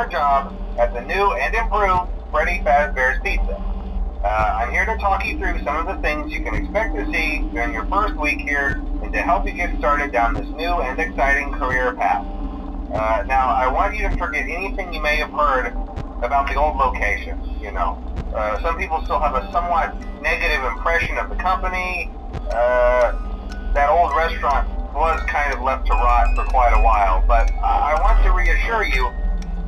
your job at the new and improved Freddy Fazbear's Pizza. I'm here to talk you through some of the things you can expect to see during your first week here and to help you get started down this new and exciting career path. Now, I want you to forget anything you may have heard about the old location, you know. Some people still have a somewhat negative impression of the company. That old restaurant was kind of left to rot for quite a while, but I want to reassure you,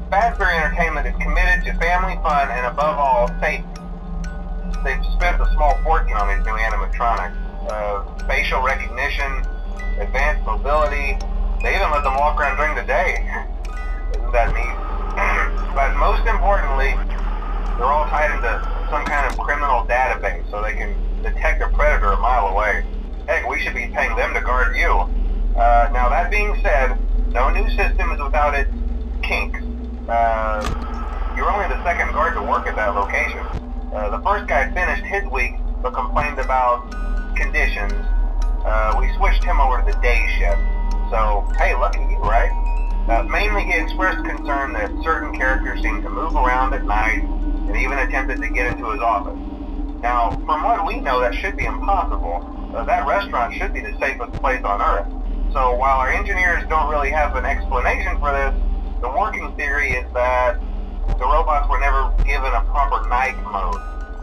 Fazbear Entertainment is committed to family fun and above all, safety. They've spent a small fortune on these new animatronics. Facial recognition, advanced mobility, they even let them walk around during the day. Isn't that neat? But most importantly, they're all tied into some kind of criminal database so they can detect a predator a mile away. Heck, we should be paying them to guard you. Now that being said, no new system is without its kinks. You're only the second guard to work at that location. The first guy finished his week but complained about conditions. We switched him over to the day shift. So, hey, lucky you, right? Mainly he expressed concern that certain characters seemed to move around at night and even attempted to get into his office. Now, from what we know, that should be impossible. That restaurant should be the safest place on Earth. So while our engineers don't really have an explanation for this, the working theory is that the robots were never given a proper night mode.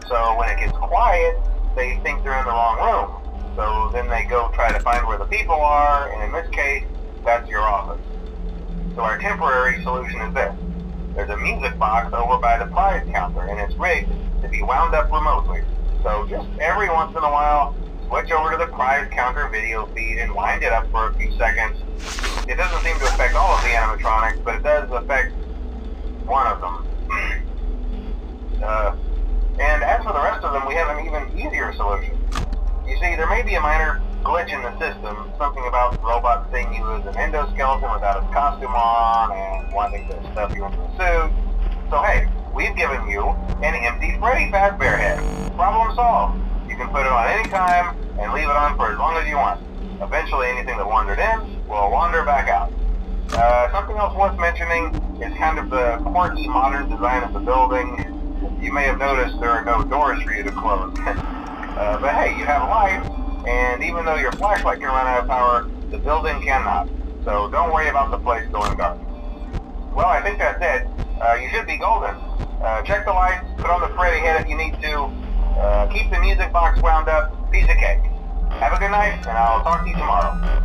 So when it gets quiet, they think they're in the wrong room. So then they go try to find where the people are, and in this case, that's your office. So our temporary solution is this. There's a music box over by the prize counter, and it's rigged to be wound up remotely. So just every once in a while, switch over to the prize counter video feed and wind it up for a few seconds. It doesn't seem to affect all of the animatronics, but it does affect one of them. And as for the rest of them, we have an even easier solution. You see, there may be a minor glitch in the system, something about the robot seeing you as an endoskeleton without his costume on and wanting to stuff you into a suit. So hey, we've given you an empty Freddy Fazbear head. Problem solved. You can put it on any time and leave it on for as long as you want. Eventually anything that wandered in will wander back out. Something else worth mentioning is kind of the quirky modern design of the building. You may have noticed there are no doors for you to close. But hey, you have lights, and even though your flashlight can run out of power, the building cannot. So don't worry about the place going dark. Well, I think that's it. You should be golden. Check the lights, put on the Freddy head if you need to. Keep the music box wound up, piece of cake. Have a good night, and I'll talk to you tomorrow.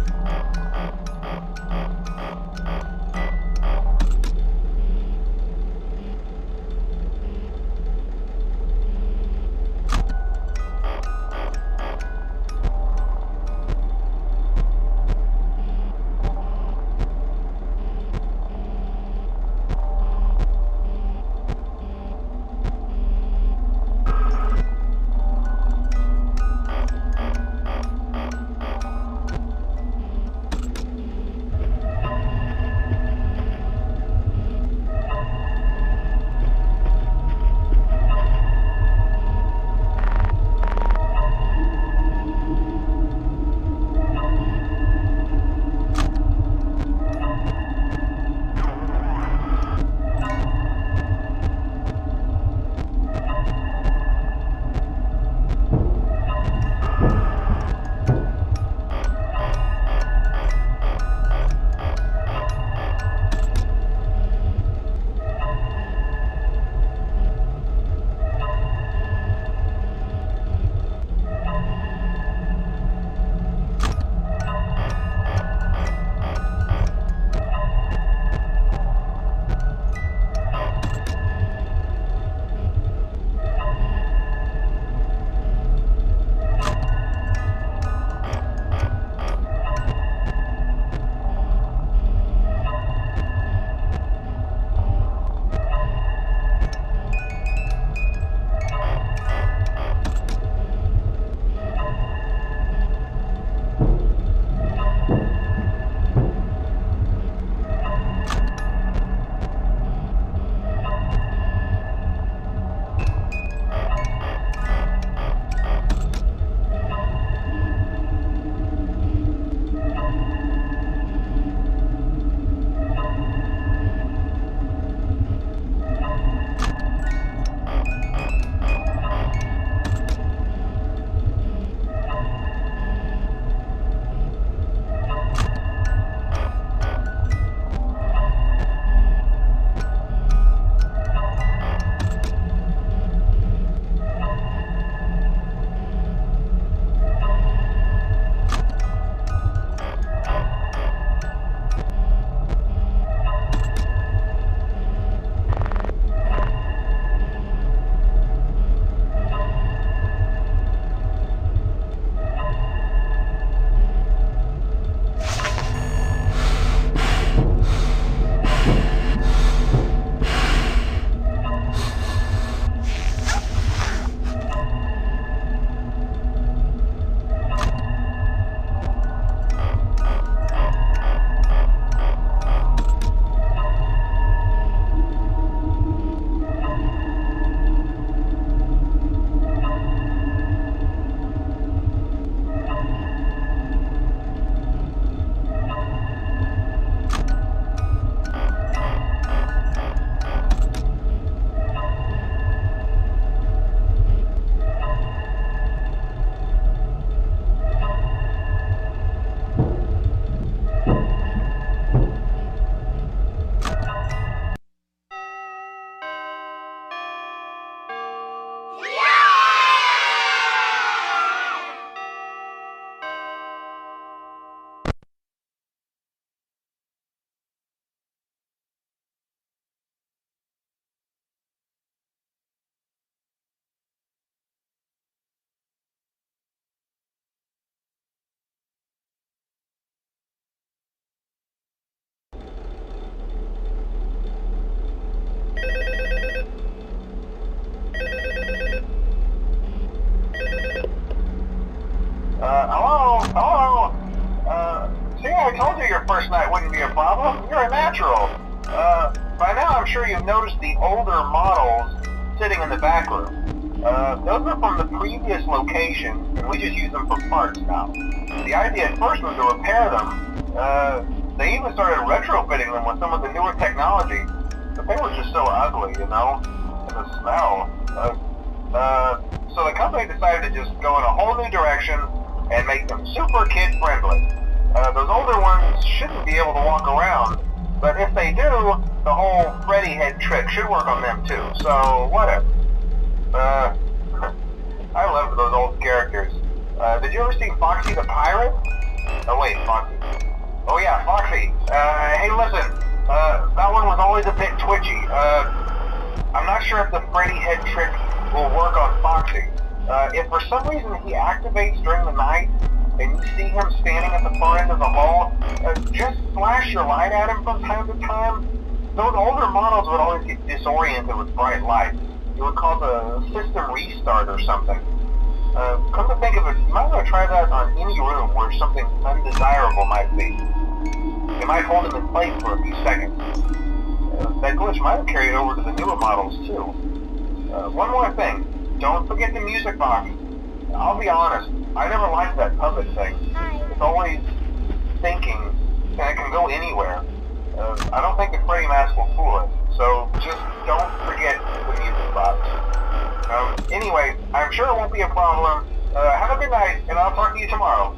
Hello? Hello? See, I told you your first night wouldn't be a problem. You're a natural. By now I'm sure you've noticed the older models sitting in the back room. Those are from the previous location, and we just use them for parts now. The idea at first was to repair them. They even started retrofitting them with some of the newer technology, but they were just so ugly, you know? And the smell. So the company decided to just go in a whole new direction and make them super kid-friendly. Those older ones shouldn't be able to walk around, but if they do, the whole Freddy head trick should work on them too, so whatever. I loved those old characters. Did you ever see Foxy the Pirate? Oh wait, Foxy. Oh yeah, Foxy. Hey listen, that one was always a bit twitchy. I'm not sure if the Freddy head trick will work on Foxy. If for some reason he activates during the night, and you see him standing at the far end of the hall, just flash your light at him from time to time. Those older models would always get disoriented with bright lights. It would cause a system restart or something. Come to think of it, you might want to try that on any room where something undesirable might be. It might hold him in place for a few seconds. That glitch might have carried over to the newer models too. One more thing, don't forget the music box. I'll be honest, I never liked that puppet thing. It's always thinking, and it can go anywhere. I don't think the Freddy mask will fool us, so just don't forget the music box. Anyway, I'm sure it won't be a problem. Have a good night, and I'll talk to you tomorrow.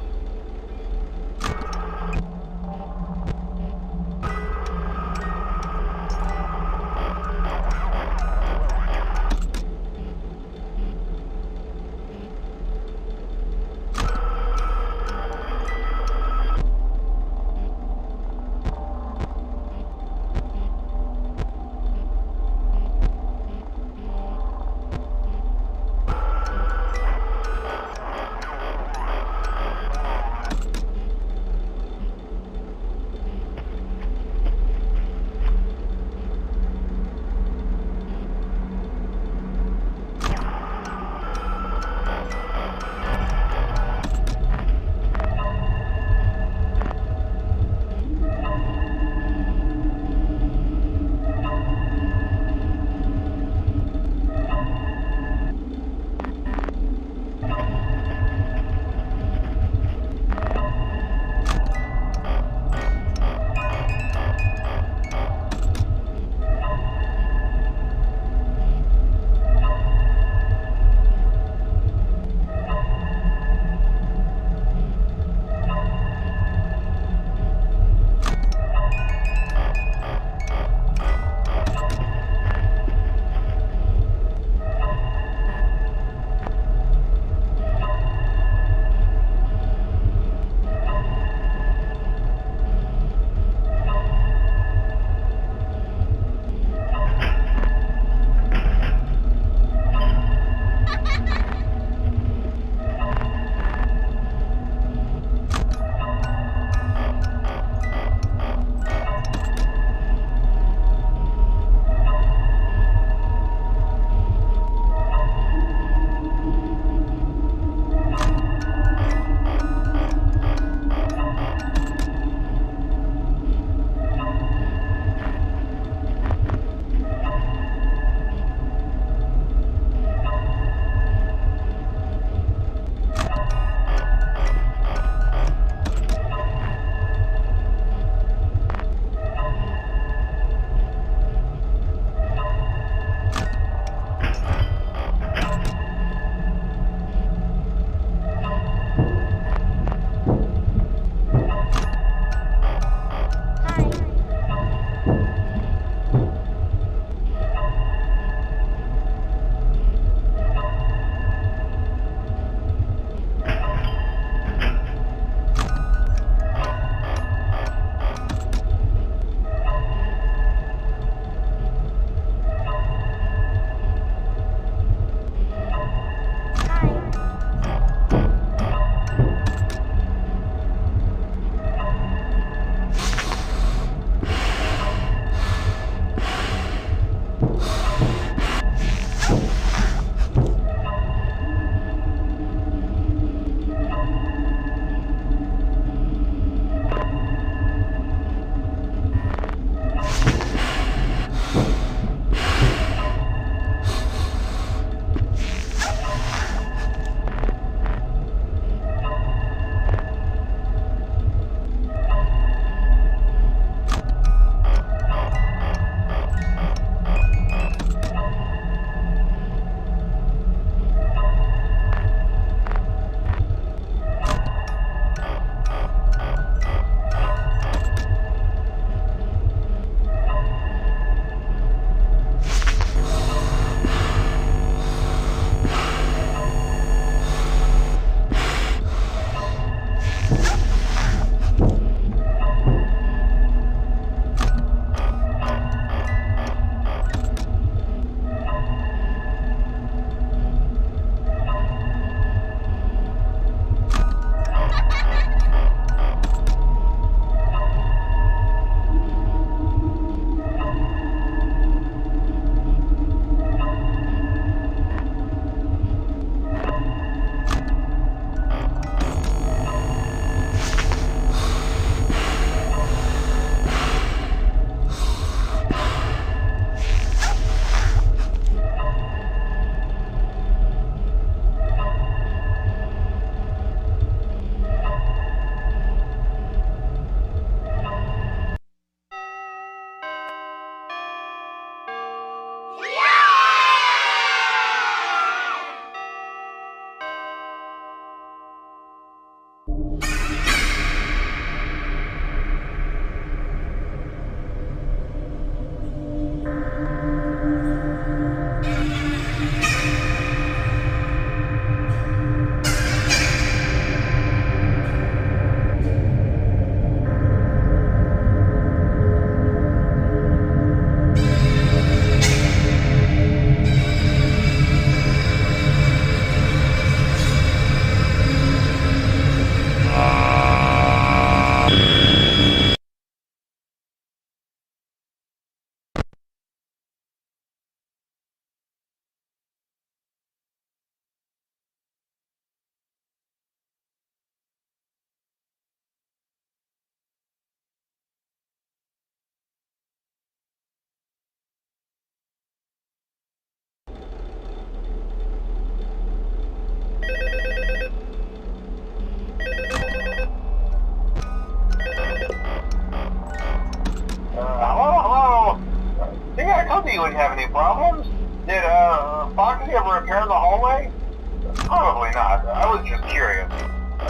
curious.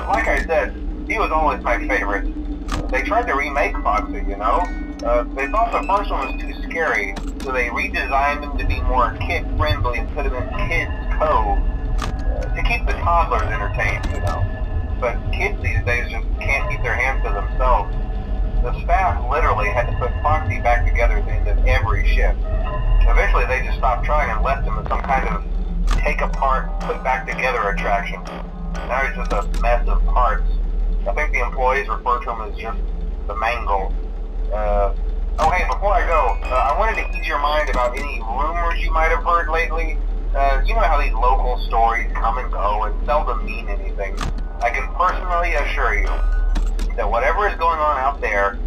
Like I said, he was always my favorite. They tried to remake Foxy, you know? They thought the first one was too scary, so they redesigned him to be more kid-friendly and put him in Kids Cove to keep the toddlers entertained, you know. But kids these days just can't keep their hands to themselves. The staff literally had to put Foxy back together at the end of every shift. Eventually they just stopped trying and left him as some kind of take apart, put back together attraction. Now he's just a mess of parts. I think the employees refer to him as just the mangle. Oh hey, before I go, I wanted to ease your mind about any rumors you might have heard lately. You know how these local stories come and go and seldom mean anything. I can personally assure you that whatever is going on out there,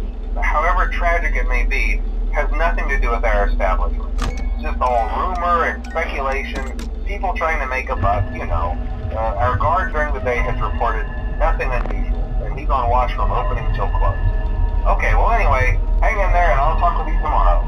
however tragic it may be, has nothing to do with our establishment. It's just all rumor and speculation, people trying to make a buck, you know. Our guard during the day has reported nothing unusual, and he's on watch from opening till close. Okay, well anyway, hang in there and I'll talk with you tomorrow.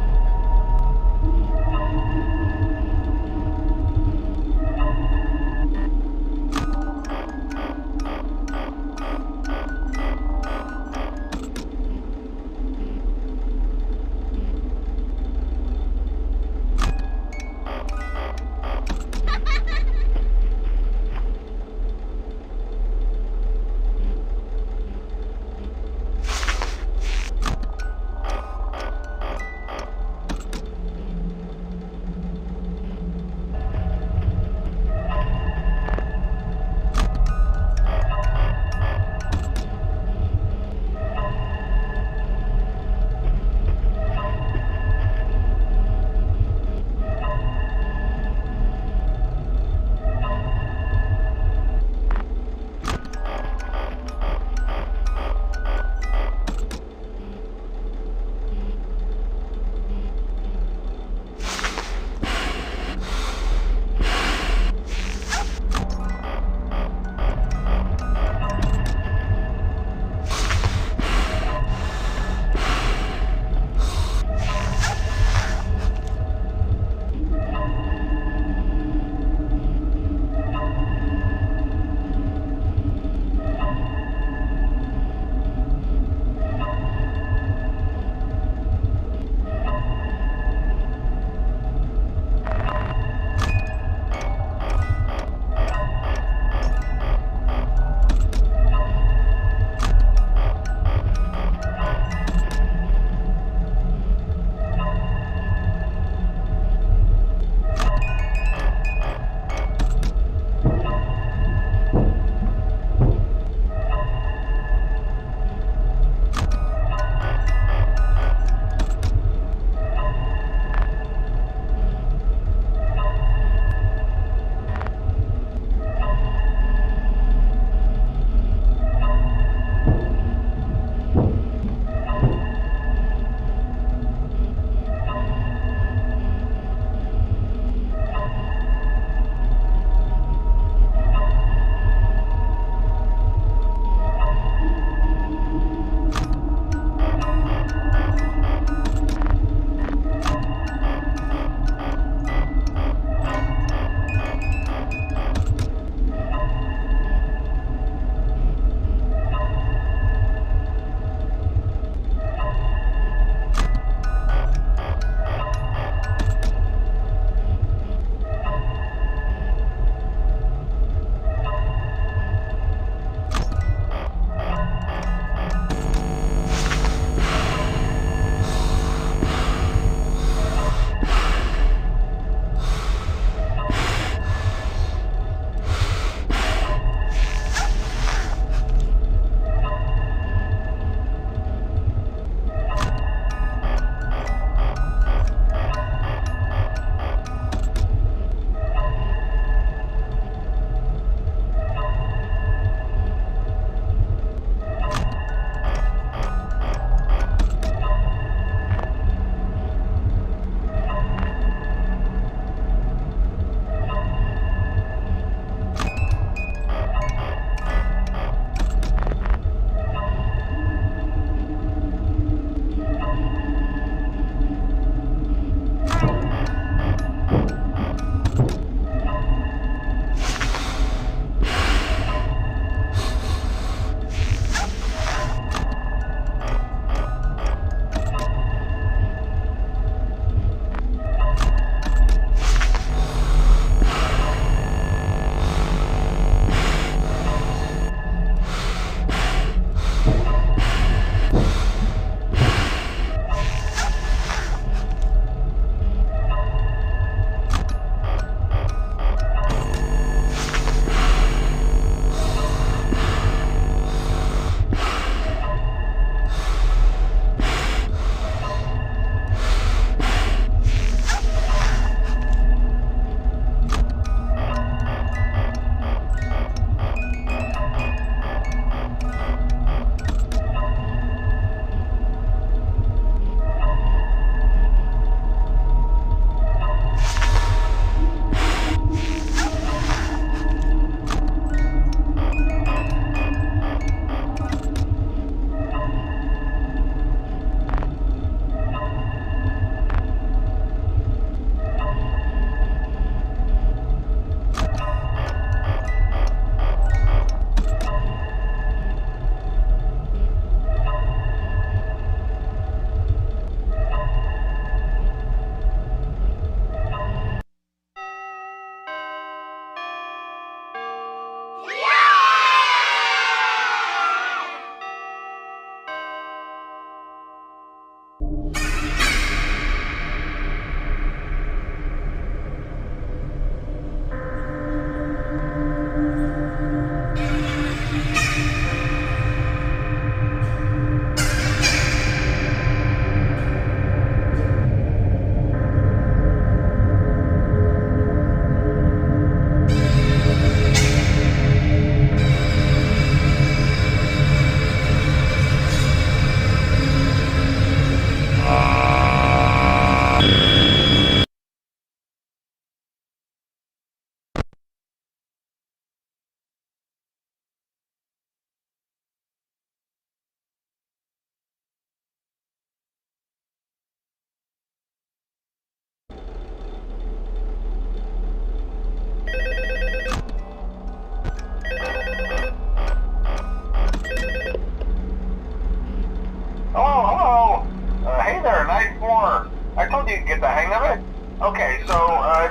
Okay, so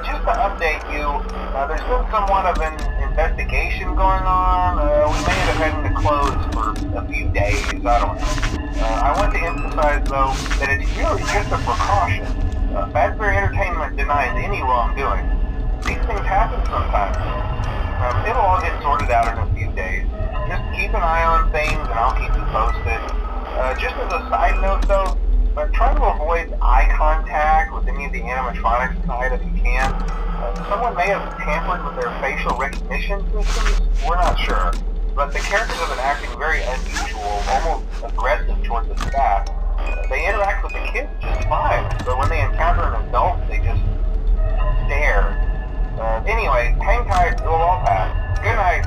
just to update you, there's been somewhat of an investigation going on. We may end up having to close for a few days, I don't know. I want to emphasize, though, that it's really just a precaution. Fazbear Entertainment denies any wrongdoing. These things happen sometimes. It'll all get sorted out in a few days. Just keep an eye on things and I'll keep you posted. Just as a side note though, try to avoid eye contact with any of the animatronics tonight if you can. Someone may have tampered with their facial recognition systems, we're not sure. But the characters have been acting very unusual, almost aggressive towards the staff. They interact with the kids just fine, but when they encounter an adult, they just stare. Anyway, hang tight, it'll all pass. Good night.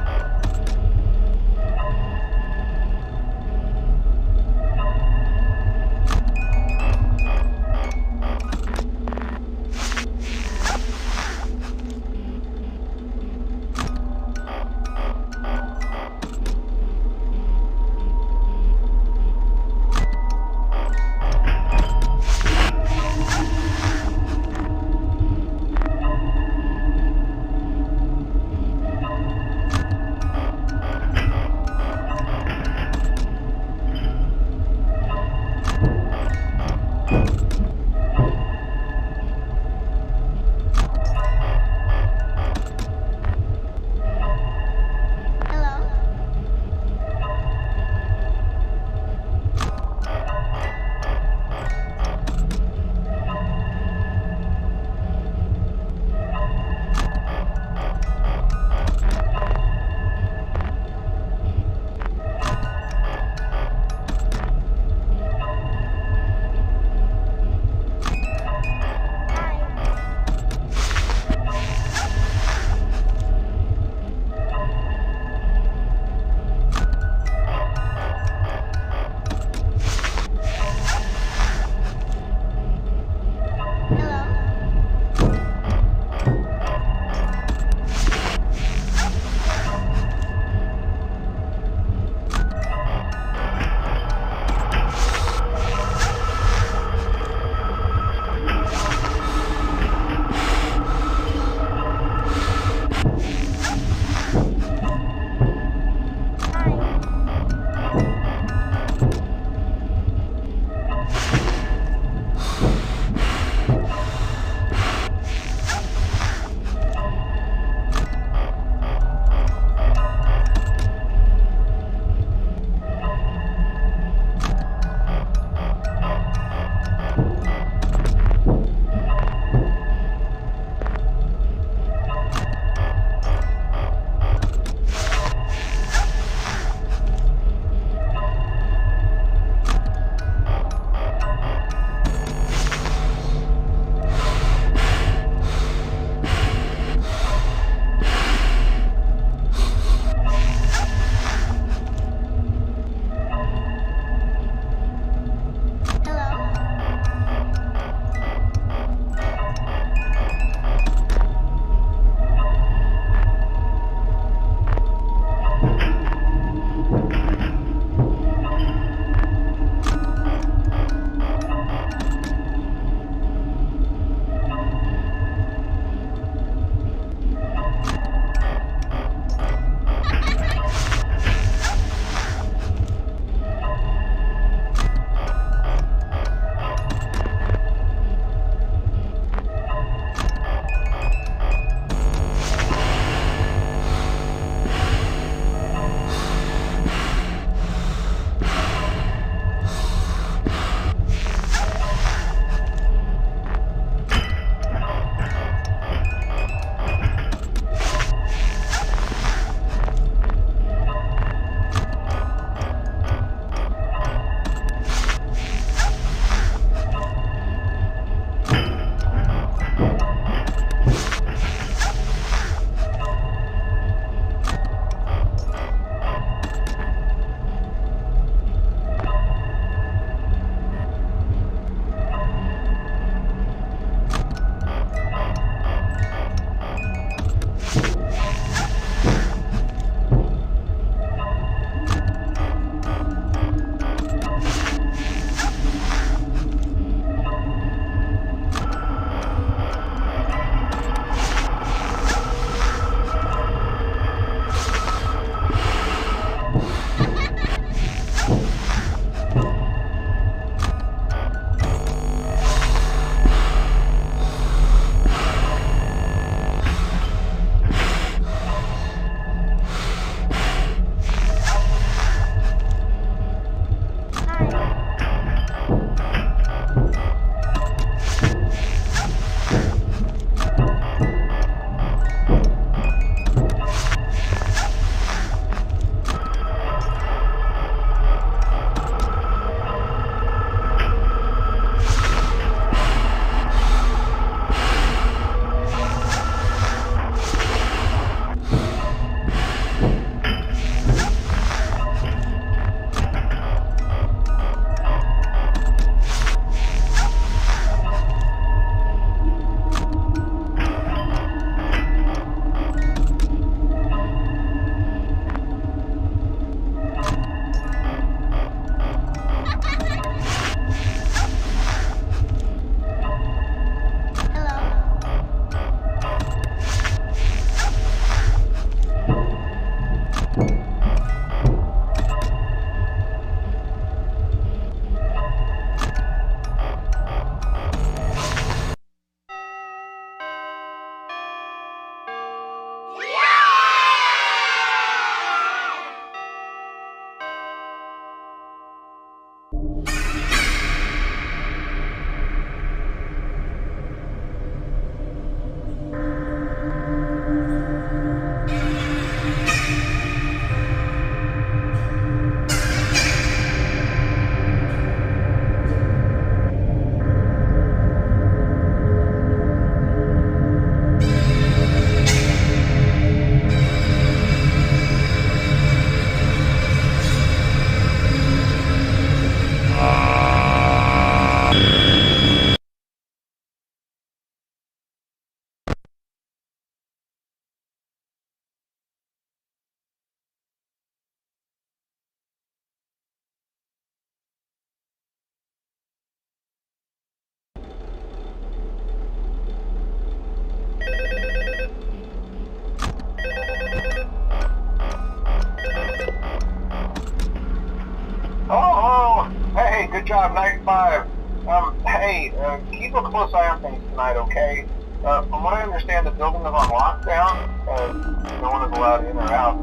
Oh, hey, good job, night 5. Hey, keep a close eye on things tonight, okay? From what I understand, the building is on lockdown. No one is allowed in or out,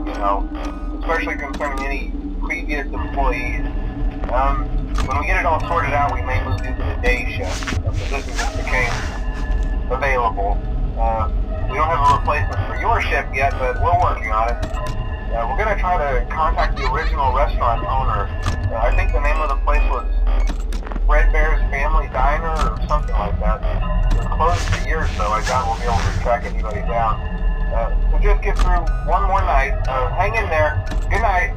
especially concerning any previous employees. When we get it all sorted out, we may move into the day shift. The position just became available. We don't have a replacement for your shift yet, but we're working on it. We're going to try to contact the original restaurant owner. I think the name of the place was Freddy's Family Diner or something like that. It was closed for years, so I doubt we'll be able to track anybody down. So just get through one more night. Hang in there. Good night.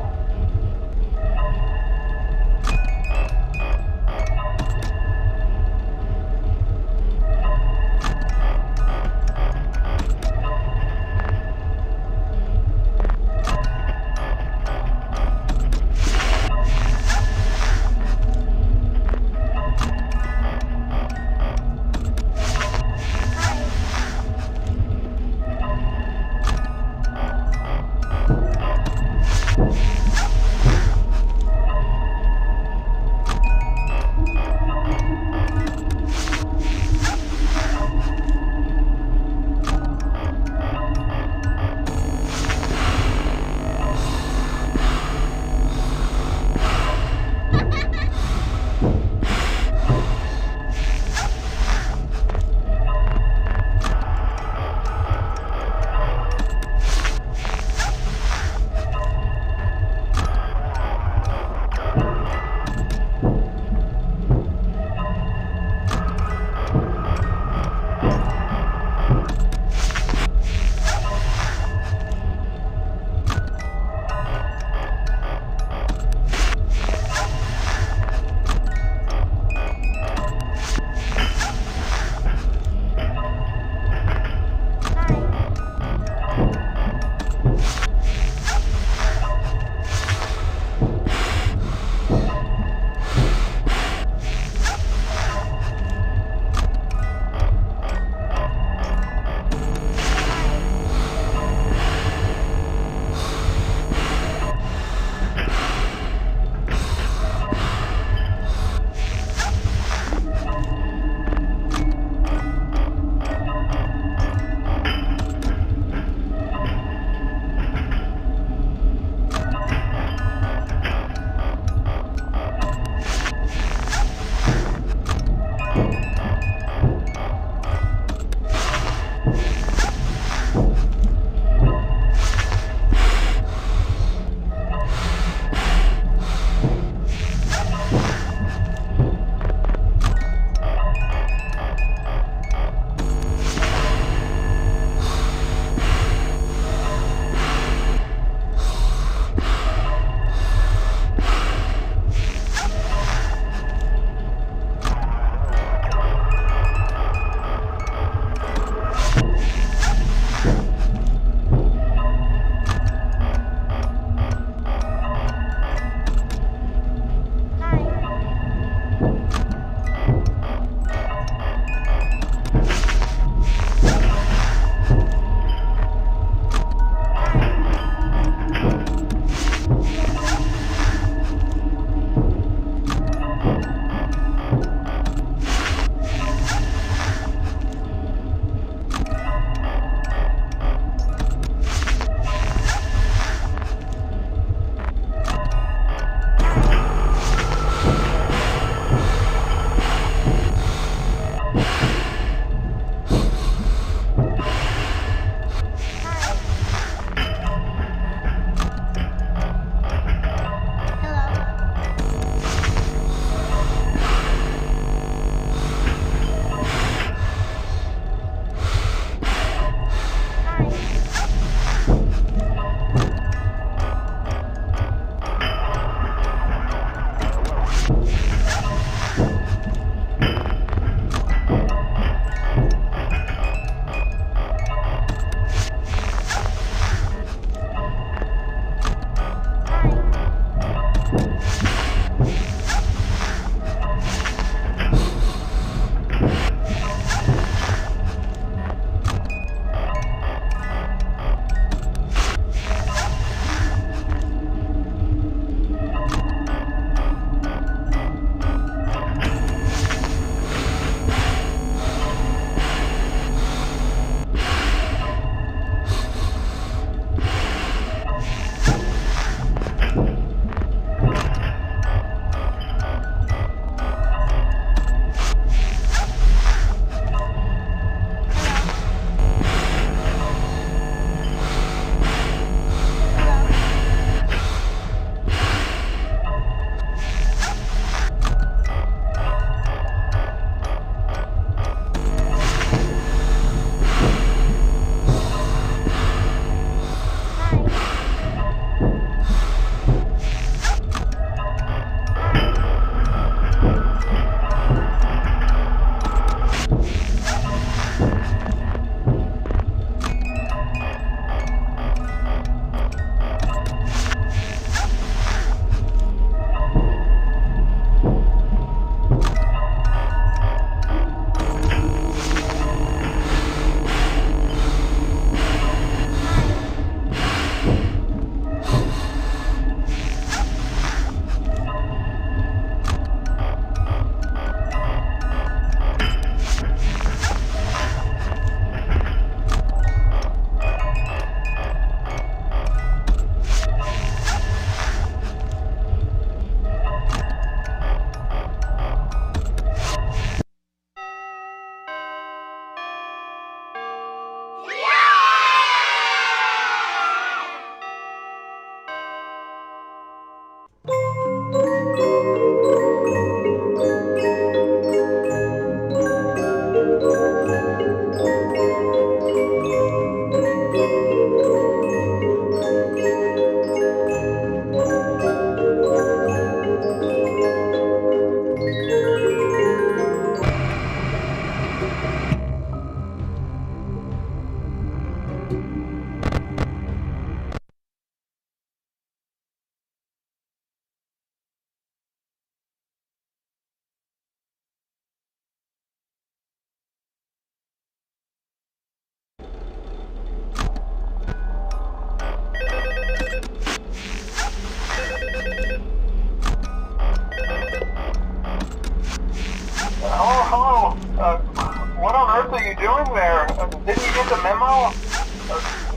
you doing there? Didn't you get the memo?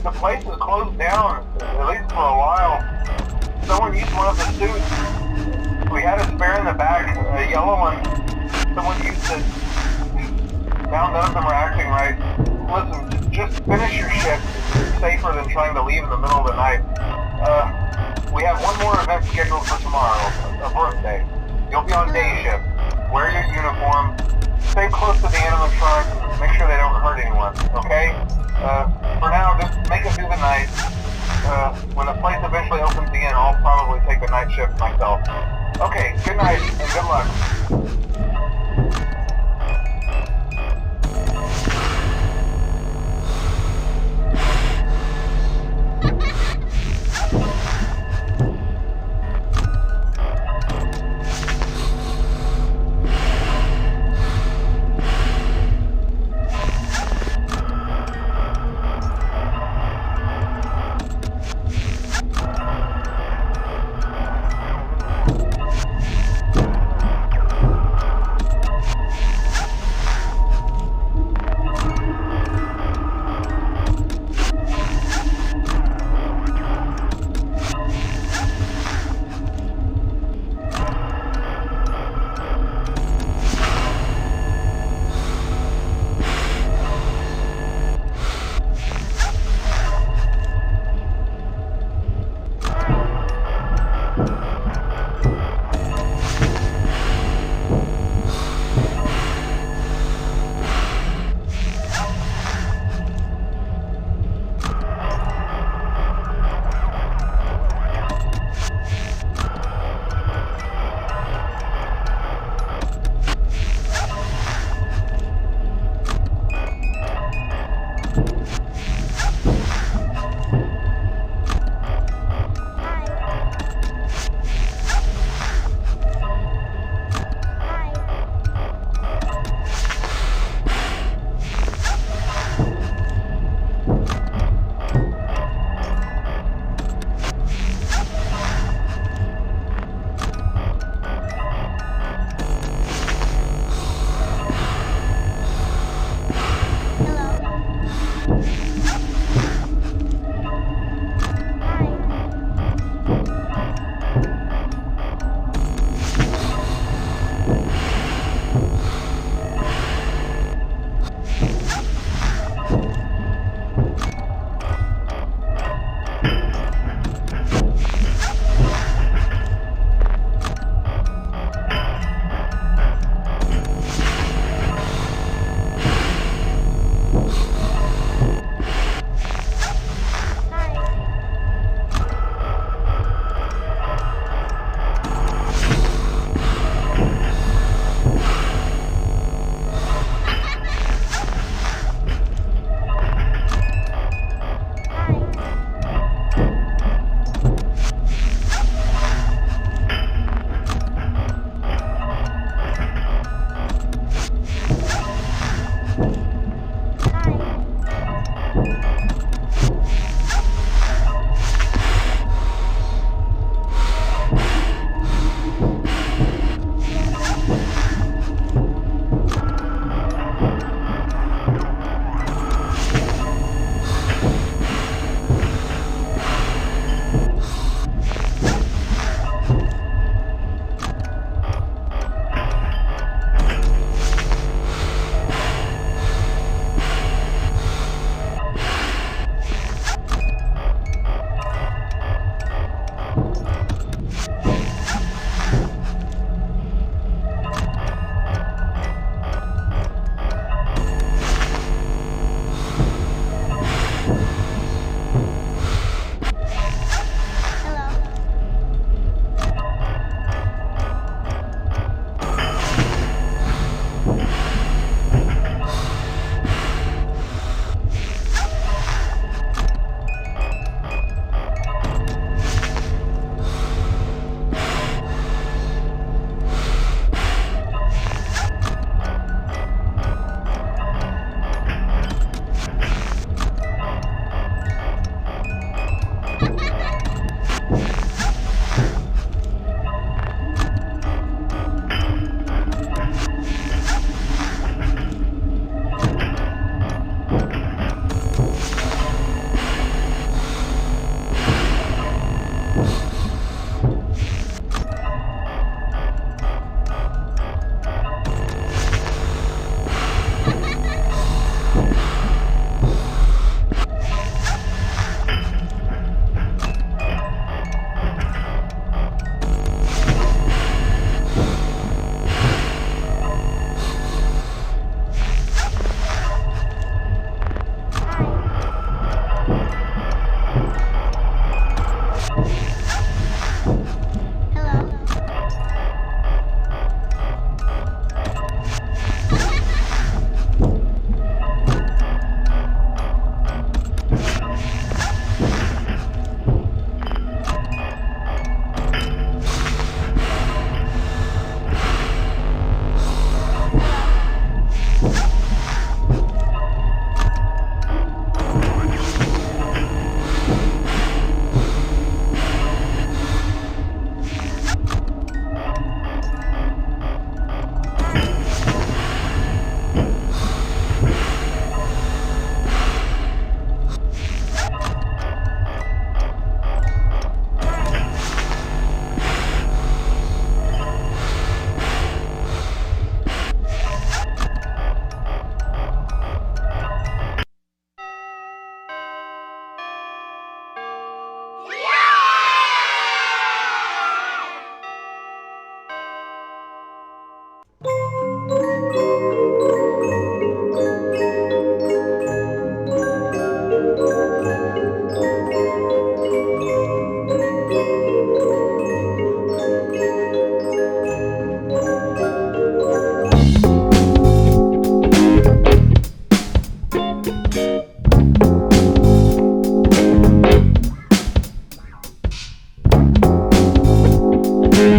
The place is closed down, at least for a while. Someone used one of the suits. We had a spare in the back, a yellow one. Someone used it. Now none of them are acting right. Listen, just finish your shift. It's safer than trying to leave in the middle of the night. We have one more event scheduled for tomorrow, a birthday. You'll be on day shift. Wear your uniform. Stay close to the animatronics and make sure they don't hurt anyone, okay? For now, just make it through the night. When the place eventually opens again, I'll probably take the night shift myself. Okay, good night and good luck.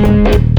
Bye.